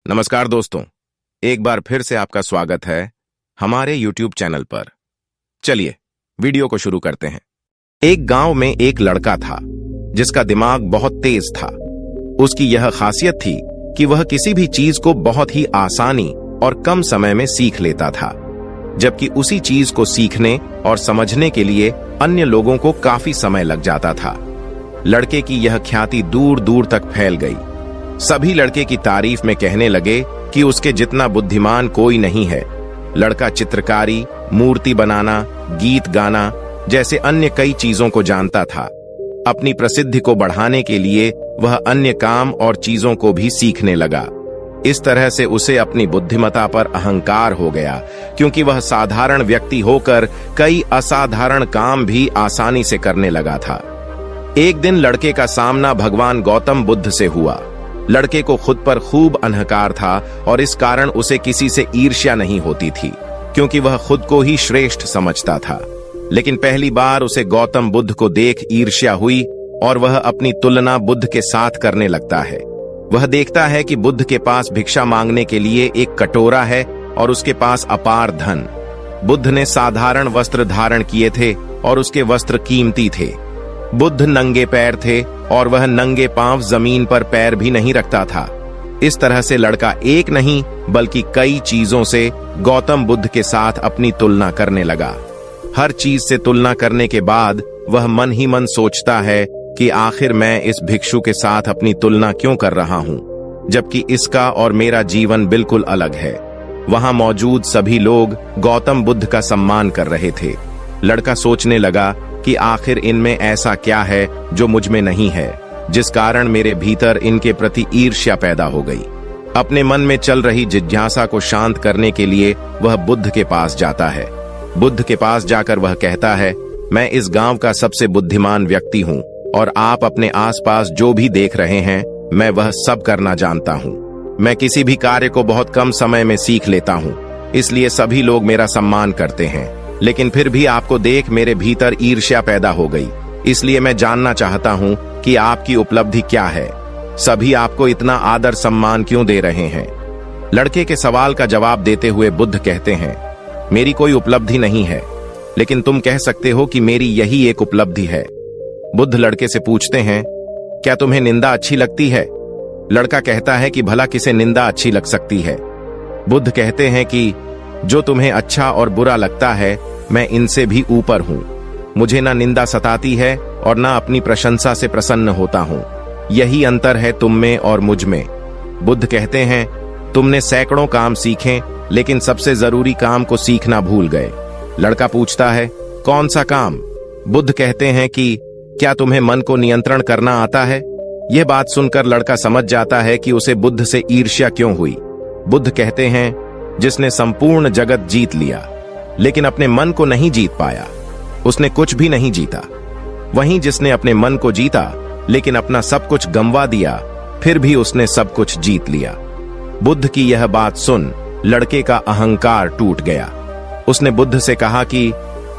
नमस्कार दोस्तों, एक बार फिर से आपका स्वागत है हमारे YouTube चैनल पर। चलिए वीडियो को शुरू करते हैं। एक गांव में एक लड़का था जिसका दिमाग बहुत तेज था। उसकी यह खासियत थी कि वह किसी भी चीज को बहुत ही आसानी और कम समय में सीख लेता था, जबकि उसी चीज को सीखने और समझने के लिए अन्य लोगों को काफी समय लग जाता था। लड़के की यह ख्याति दूर दूर तक फैल गई। सभी लड़के की तारीफ में कहने लगे कि उसके जितना बुद्धिमान कोई नहीं है। लड़का चित्रकारी, मूर्ति बनाना, गीत गाना जैसे अन्य कई चीजों को जानता था। अपनी प्रसिद्धि को बढ़ाने के लिए वह अन्य काम और चीजों को भी सीखने लगा। इस तरह से उसे अपनी बुद्धिमत्ता पर अहंकार हो गया, क्योंकि वह साधारण व्यक्ति होकर कई असाधारण काम भी आसानी से करने लगा था। एक दिन लड़के का सामना भगवान गौतम बुद्ध से हुआ। लड़के को खुद पर खूब अहंकार था और इस कारण उसे किसी से ईर्ष्या नहीं होती थी, क्योंकि वह खुद को ही श्रेष्ठ समझता था। लेकिन पहली बार उसे गौतम बुद्ध को देख ईर्ष्या हुई और वह अपनी तुलना बुद्ध के साथ करने लगता है। वह देखता है कि बुद्ध के पास भिक्षा मांगने के लिए एक कटोरा है और उसके पास अपार धन। बुद्ध ने साधारण वस्त्र धारण किए थे और उसके वस्त्र कीमती थे। बुद्ध नंगे पैर थे और वह नंगे पांव जमीन पर पैर भी नहीं रखता था। इस तरह से लड़का एक नहीं बल्कि कई चीजों से गौतम बुद्ध के साथ अपनी तुलना करने लगा। हर चीज से तुलना करने के बाद वह मन ही मन सोचता है कि आखिर मैं इस भिक्षु के साथ अपनी तुलना क्यों कर रहा हूं, जबकि इसका और मेरा जीवन बिल्कुल अलग है। वहां मौजूद सभी लोग गौतम बुद्ध का सम्मान कर रहे थे। लड़का सोचने लगा कि आखिर इनमें ऐसा क्या है जो मुझ में नहीं है, जिस कारण मेरे भीतर इनके प्रति ईर्ष्या पैदा हो गई। अपने मन में चल रही जिज्ञासा को शांत करने के लिए वह बुद्ध के पास जाता है। बुद्ध के पास जाकर वह कहता है, मैं इस गांव का सबसे बुद्धिमान व्यक्ति हूं और आप अपने आसपास जो भी देख रहे हैं मैं वह सब करना जानता हूं। मैं किसी भी कार्य को बहुत कम समय में सीख लेता हूं, इसलिए सभी लोग मेरा सम्मान करते हैं। लेकिन फिर भी आपको देख मेरे भीतर ईर्ष्या पैदा हो गई, इसलिए मैं जानना चाहता हूं कि आपकी उपलब्धि क्या है। सभी आपको इतना आदर सम्मान क्यों दे रहे हैं? लड़के के सवाल का जवाब देते हुए बुद्ध कहते हैं, मेरी कोई उपलब्धि नहीं है, लेकिन तुम कह सकते हो कि मेरी यही एक उपलब्धि है। बुद्ध लड़के से पूछते हैं, क्या तुम्हें निंदा अच्छी लगती है? लड़का कहता है कि भला किसे निंदा अच्छी लग सकती है? बुद्ध कहते हैं कि जो तुम्हें अच्छा और बुरा लगता है मैं इनसे भी ऊपर हूं। मुझे ना निंदा सताती है और ना अपनी प्रशंसा से प्रसन्न होता हूं। यही अंतर है तुम में और मुझ में। बुद्ध कहते हैं, तुमने सैकड़ों काम सीखे लेकिन सबसे जरूरी काम को सीखना भूल गए। लड़का पूछता है, कौन सा काम? बुद्ध कहते हैं कि क्या तुम्हें मन को नियंत्रण करना आता है? यह बात सुनकर लड़का समझ जाता है कि उसे बुद्ध से ईर्ष्या क्यों हुई। बुद्ध कहते हैं, जिसने संपूर्ण जगत जीत लिया लेकिन अपने मन को नहीं जीत पाया, उसने कुछ भी नहीं जीता। वहीं जिसने अपने मन को जीता लेकिन अपना सब कुछ गंवा दिया, फिर भी उसने सब कुछ जीत लिया। बुद्ध की यह बात सुन लड़के का अहंकार टूट गया। उसने बुद्ध से कहा कि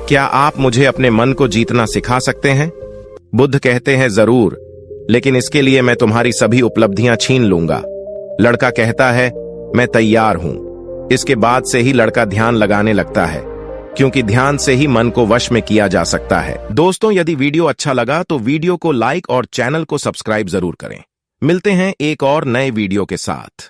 क्या आप मुझे अपने मन को जीतना सिखा सकते हैं? बुद्ध कहते हैं, जरूर, लेकिन इसके लिए मैं तुम्हारी सभी उपलब्धियां छीन लूंगा। लड़का कहता है, मैं तैयार हूं। इसके बाद से ही लड़का ध्यान लगाने लगता है, क्योंकि ध्यान से ही मन को वश में किया जा सकता है। दोस्तों, यदि वीडियो अच्छा लगा तो वीडियो को लाइक और चैनल को सब्सक्राइब जरूर करें। मिलते हैं एक और नए वीडियो के साथ।